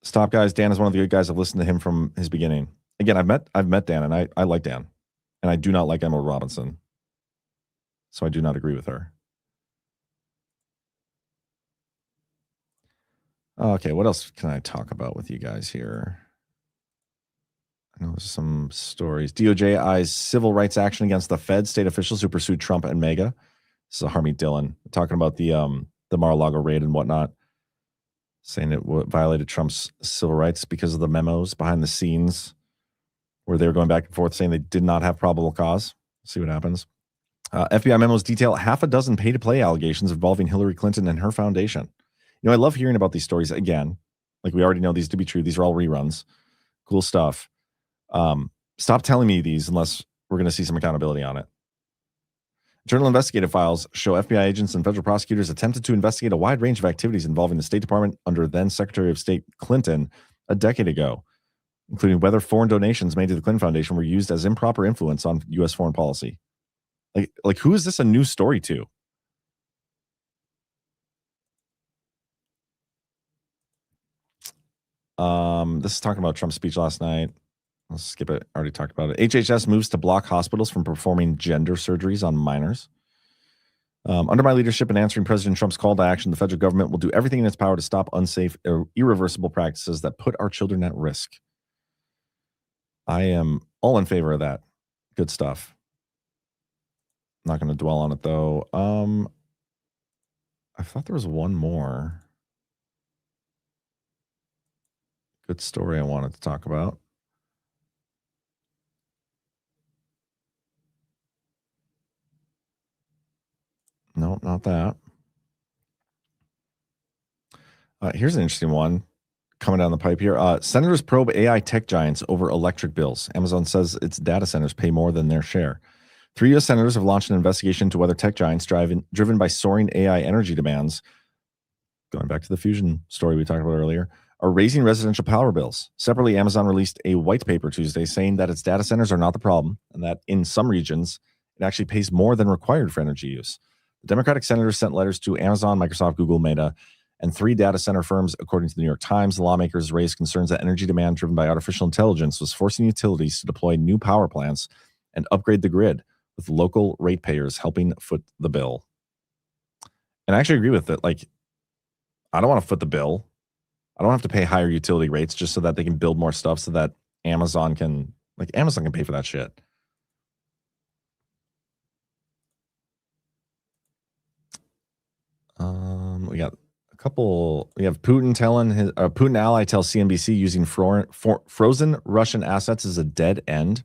Stop, guys. Dan is one of the good guys. I've listened to him from his beginning. Again, I've met Dan, and I like Dan, and I do not like Emma Robinson. So I do not agree with her. Okay, what else can I talk about with you guys here? I know there's some stories. DOJ eyes civil rights action against the Fed state officials who pursued Trump and MAGA. This is Harmeet Dillon talking about the Mar-a-Lago raid and whatnot, saying it violated Trump's civil rights because of the memos behind the scenes where they were going back and forth saying they did not have probable cause. See what happens. FBI memos detail half a dozen pay-to-play allegations involving Hillary Clinton and her foundation. You know, I love hearing about these stories again. Like, we already know these to be true. These are all reruns. Cool stuff. Stop telling me these unless we're going to see some accountability on it. Internal investigative files show FBI agents and federal prosecutors attempted to investigate a wide range of activities involving the State Department under then Secretary of State Clinton a decade ago, including whether foreign donations made to the Clinton Foundation were used as improper influence on U.S. foreign policy. Like, who is this a new story to? This is talking about Trump's speech last night. Let's skip it. I already talked about it. HHS moves to block hospitals from performing gender surgeries on minors. Under my leadership in answering President Trump's call to action, the federal government will do everything in its power to stop unsafe, irreversible practices that put our children at risk. I am all in favor of that. Good stuff. Not going to dwell on it, though. I thought there was one more good story I wanted to talk about. No, not that. Here's an interesting one coming down the pipe here. Senators probe AI tech giants over electric bills. Amazon says its data centers pay more than their share. 3 U.S. senators have launched an investigation into whether tech giants driven by soaring AI energy demands, going back to the fusion story we talked about earlier, are raising residential power bills. Separately, Amazon released a white paper Tuesday saying that its data centers are not the problem and that in some regions, it actually pays more than required for energy use. The Democratic senators sent letters to Amazon, Microsoft, Google, Meta, and 3 data center firms. According to the New York Times, the lawmakers raised concerns that energy demand driven by artificial intelligence was forcing utilities to deploy new power plants and upgrade the grid, with local ratepayers helping foot the bill. And I actually agree with it. Like, I don't want to foot the bill. I don't have to pay higher utility rates just so that they can build more stuff so that Amazon can pay for that shit. We got a couple. We have Putin telling his Putin ally tells CNBC using frozen Russian assets is a dead end.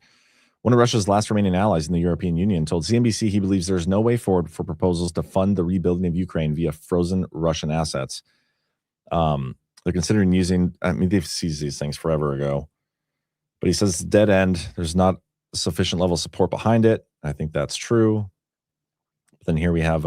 One of Russia's last remaining allies in the European Union told CNBC he believes there's no way forward for proposals to fund the rebuilding of Ukraine via frozen Russian assets. They're considering using, I mean, they've seized these things forever ago, but he says it's a dead end. There's not a sufficient level of support behind it. I think that's true. But then here we have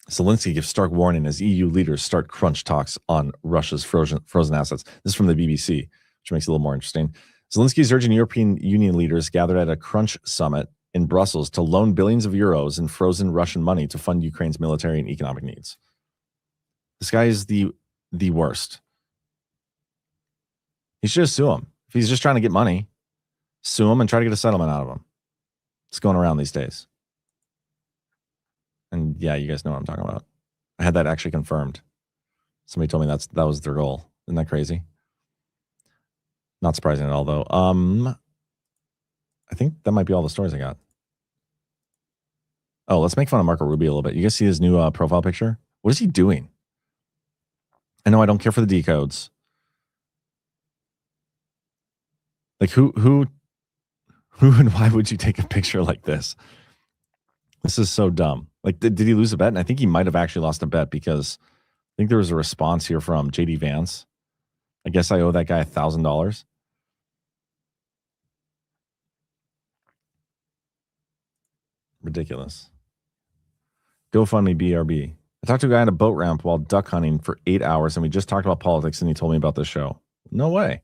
Zelensky gives stark warning as EU leaders start crunch talks on Russia's frozen assets. This is from the BBC, which makes it a little more interesting. Zelensky is urging European Union leaders gathered at a crunch summit in Brussels to loan billions of euros in frozen Russian money to fund Ukraine's military and economic needs. This guy is the worst. He should just sue him. If he's just trying to get money, sue him and try to get a settlement out of him. It's going around these days. And yeah, you guys know what I'm talking about. I had that actually confirmed. Somebody told me that was their goal. Isn't that crazy? Not surprising at all, though. I think that might be all the stories I got. Oh, let's make fun of Marco Rubio a little bit. You guys see his new profile picture? What is he doing? I know I don't care for the decodes. Like, who and why would you take a picture like this? This is so dumb. Like, did he lose a bet? And I think he might have actually lost a bet because I think there was a response here from JD Vance. I guess I owe that guy $1,000. Ridiculous. GoFundMe BRB. I talked to a guy on a boat ramp while duck hunting for 8 hours, and we just talked about politics, and he told me about this show. No way.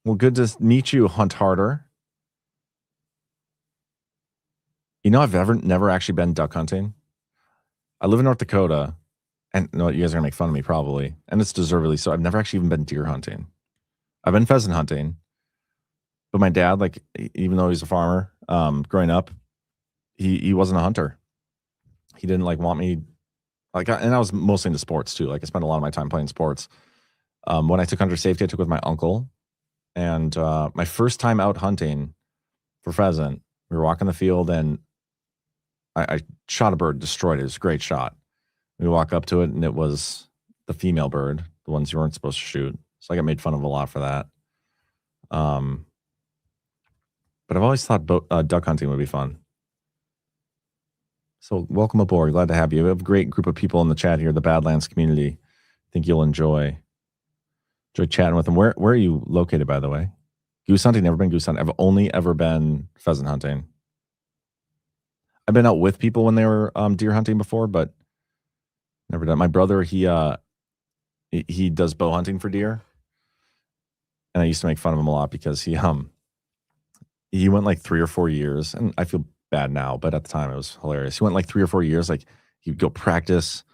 Well, good to meet you, Hunt Harder. You know, I've never actually been duck hunting. I live in North Dakota, and no, you guys are gonna make fun of me probably, and it's deservedly so. I've never actually even been deer hunting. I've been pheasant hunting, but my dad, like, even though he's a farmer, growing up, he wasn't a hunter. He didn't like want me, like, and I was mostly into sports too. Like, I spent a lot of my time playing sports. When I took hunter safety, I took with my uncle, and my first time out hunting for pheasant, we were walking the field, and I shot a bird, destroyed it. It was a great shot. We walk up to it, and it was the female bird, the ones you weren't supposed to shoot. So I got made fun of a lot for that. But I've always thought duck hunting would be fun. So welcome aboard. Glad to have you. We have a great group of people in the chat here, the Badlands community. I think you'll enjoy chatting with them. Where are you located, by the way? Goose hunting? Never been goose hunting. I've only ever been pheasant hunting. I've been out with people when they were deer hunting before, but never done. My brother, he does bow hunting for deer, and I used to make fun of him a lot because he went like 3 or 4 years, and I feel bad now, but at the time it was hilarious. He went like 3 or 4 years, like he would go practice,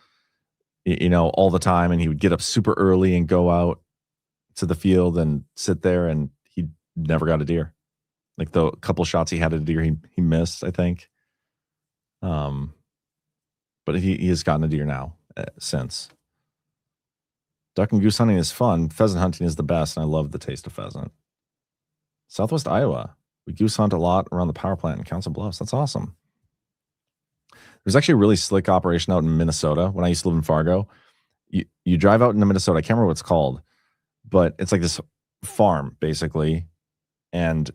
all the time, and he would get up super early and go out to the field and sit there, and he never got a deer. Like the couple shots he had at a deer, he missed, I think. But he has gotten a deer now since. Duck and goose hunting is fun. Pheasant hunting is the best, and I love the taste of pheasant. Southwest Iowa. We goose hunt a lot around the power plant in Council Bluffs. That's awesome. There's actually a really slick operation out in Minnesota. When I used to live in Fargo, you drive out into Minnesota. I can't remember what it's called, but it's like this farm, basically, and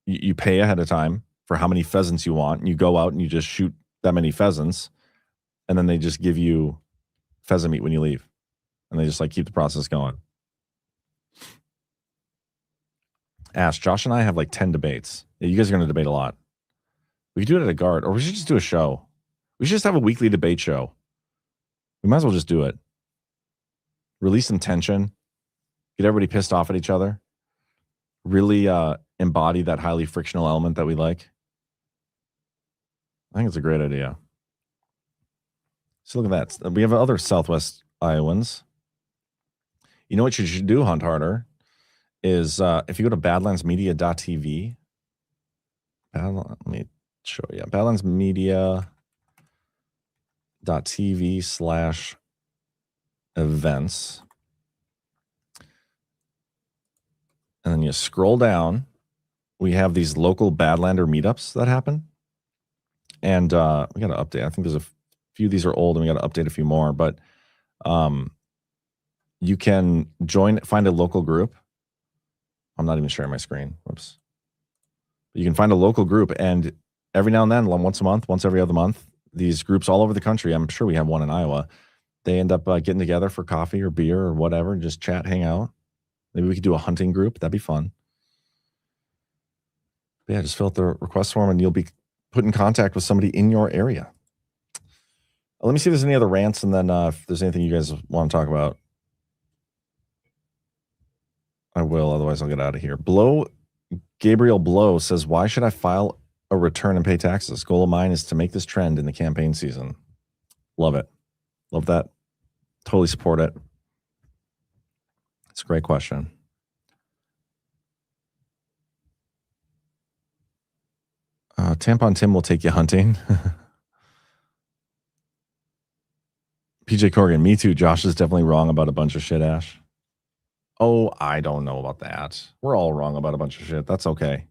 you pay ahead of time for how many pheasants you want, and you go out and you just shoot that many pheasants, and then they just give you pheasant meat when you leave, and they just like keep the process going. Ash, Josh and I have like 10 debates. Yeah, you guys are going to debate a lot. We could do it at a guard, or we should just do a show. We should just have a weekly debate show. We might as well just do it. Release some tension. Get everybody pissed off at each other. Really embody that highly frictional element that we like. I think it's a great idea. So look at that. We have other Southwest Iowans. You know what you should do, Hunt Harder, is if you go to badlandsmedia.tv, let me show you. badlandsmedia.tv/events. And then you scroll down. We have these local Badlander meetups that happen. And we got to update. I think there's a few of these are old, and we got to update a few more. But you can find a local group. I'm not even sharing my screen. Whoops. You can find a local group, and every now and then, once a month, once every other month, these groups all over the country, I'm sure we have one in Iowa, they end up getting together for coffee or beer or whatever, and just chat, hang out. Maybe we could do a hunting group. That'd be fun. But yeah, just fill out the request form, and you'll be put in contact with somebody in your area. Let me see if there's any other rants, and then if there's anything you guys want to talk about, I will. Otherwise, I'll get out of here. Gabriel Blow says, why should I file a return and pay taxes? Goal of mine is to make this trend in the campaign season. Love it. Love that. Totally support it. It's a great question. Tampon Tim will take you hunting. PJ Corrigan, me too. Josh is definitely wrong about a bunch of shit, Ash. Oh, I don't know about that. We're all wrong about a bunch of shit. That's okay.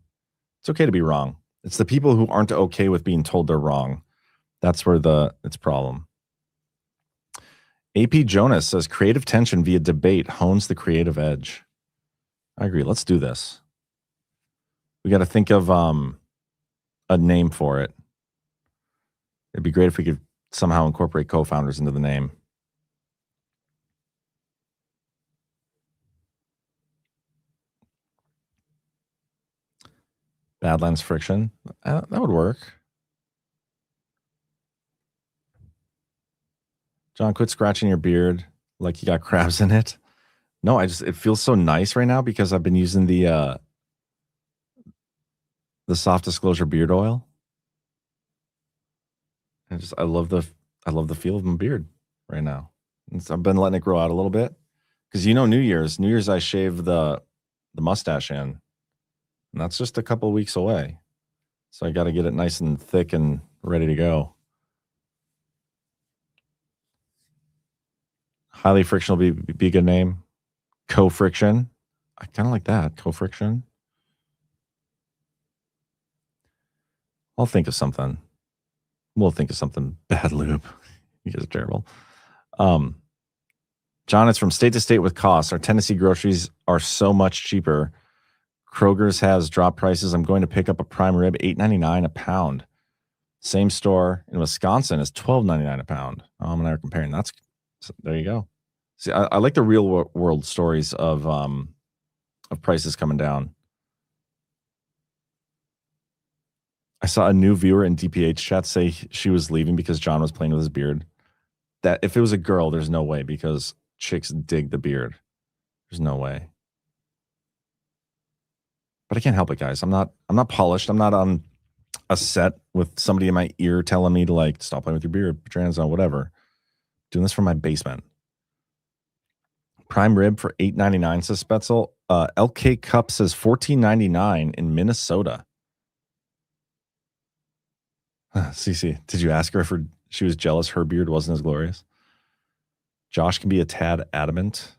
It's okay to be wrong. It's the people who aren't okay with being told they're wrong. That's where it's a problem. AP Jonas says creative tension via debate hones the creative edge. I agree. Let's do this. We got to think of a name for it. It'd be great if we could somehow incorporate co-founders into the name. Badlands Friction. That would work. John, quit scratching your beard like you got crabs in it. No, it feels so nice right now because I've been using the Soft Disclosure beard oil. I love the feel of my beard right now. I've been letting it grow out a little bit because New Year's I shave the mustache in, and that's just a couple of weeks away. So I got to get it nice and thick and ready to go. Highly Friction will be a good name. Co-Friction. I kind of like that. Co-Friction. I'll think of something. We'll think of something. Bad lube. You guys are terrible. John, it's from state to state with costs. Our Tennessee groceries are so much cheaper. Kroger's has drop prices. I'm going to pick up a prime rib, $8.99 a pound. Same store in Wisconsin is $12.99 a pound. And I are comparing. There you go. See, I like the real world stories of prices coming down. I saw a new viewer in DPH chat say she was leaving because John was playing with his beard. That if it was a girl, there's no way because chicks dig the beard. There's no way. But I can't help it, guys. I'm not polished. I'm not on a set with somebody in my ear telling me to stop playing with your beard, put your hands on, whatever. Doing this from my basement. Prime rib for $8.99 says Spetzel. LK Cup says $14.99 in Minnesota. Cece, did you ask her if she was jealous her beard wasn't as glorious? Josh can be a tad adamant.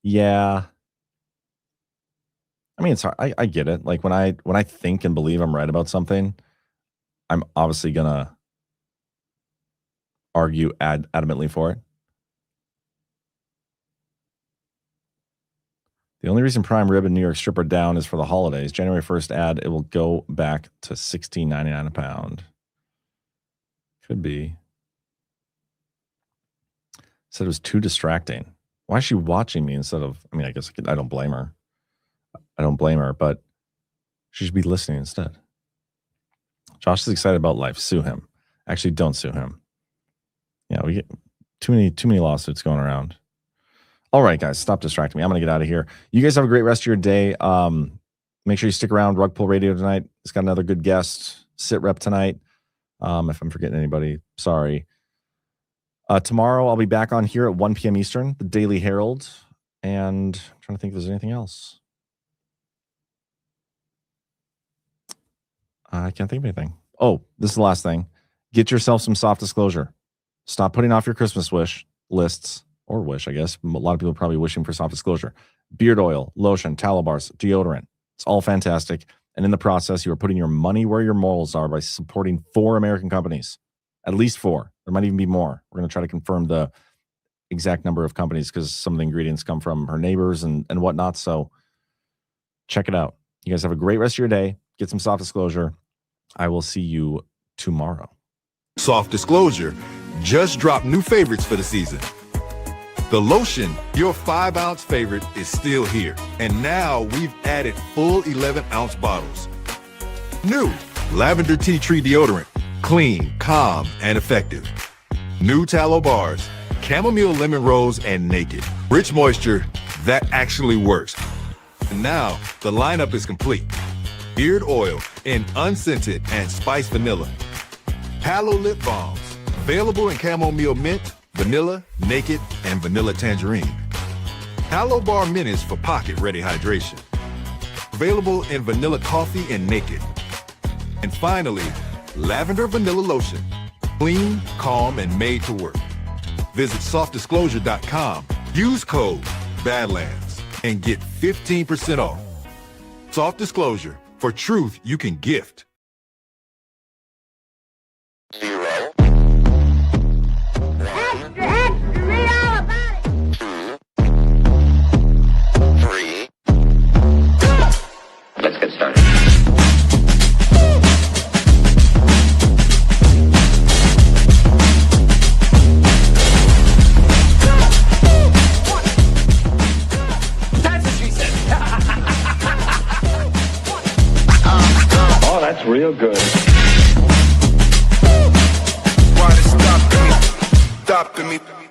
Yeah. I mean, it's hard. I get it. When I think and believe I'm right about something, I'm obviously gonna argue adamantly for it. The only reason prime rib and New York strip are down is for the holidays. January 1st ad, it will go back to $16.99 a pound. Could be. Said it was too distracting. Why is she watching me instead of, I guess I don't blame her. But she should be listening instead. Josh is excited about life. Sue him. Actually, don't sue him. Yeah, we get too many lawsuits going around. All right, guys, stop distracting me. I'm going to get out of here. You guys have a great rest of your day. Make sure you stick around. Rug Pull Radio tonight. It's got another good guest. Sit rep tonight. If I'm forgetting anybody, sorry. Tomorrow I'll be back on here at 1 p.m. Eastern, the Daily Herald. And I'm trying to think if there's anything else. I can't think of anything. Oh, this is the last thing. Get yourself some soft disclosure. Stop putting off your Christmas wish lists, or wish, I guess. A lot of people are probably wishing for soft disclosure. Beard oil, lotion, tallow bars, deodorant. It's all fantastic. And in the process, you are putting your money where your morals are by supporting 4 American companies. At least 4. There might even be more. We're going to try to confirm the exact number of companies because some of the ingredients come from her neighbors and whatnot. So check it out. You guys have a great rest of your day. Get some soft disclosure. I will see you tomorrow. Soft Disclosure just dropped new favorites for the season. The lotion, your 5-ounce favorite, is still here. And now we've added full 11-ounce bottles. New Lavender Tea Tree Deodorant, clean, calm, and effective. New tallow bars, chamomile lemon rose and naked. Rich moisture that actually works. And now the lineup is complete. Beard oil in unscented and spiced vanilla. Palo lip balms, available in chamomile mint, vanilla, naked, and vanilla tangerine. Palo Bar Minis for pocket-ready hydration. Available in vanilla coffee and naked. And finally, lavender vanilla lotion. Clean, calm, and made to work. Visit softdisclosure.com. Use code Badlands and get 15% off. Soft Disclosure, for truth you can gift. 0. Extra, extra, read all about it. 2. 3. Let's get started. real good. Why they stopping me? Stopping me.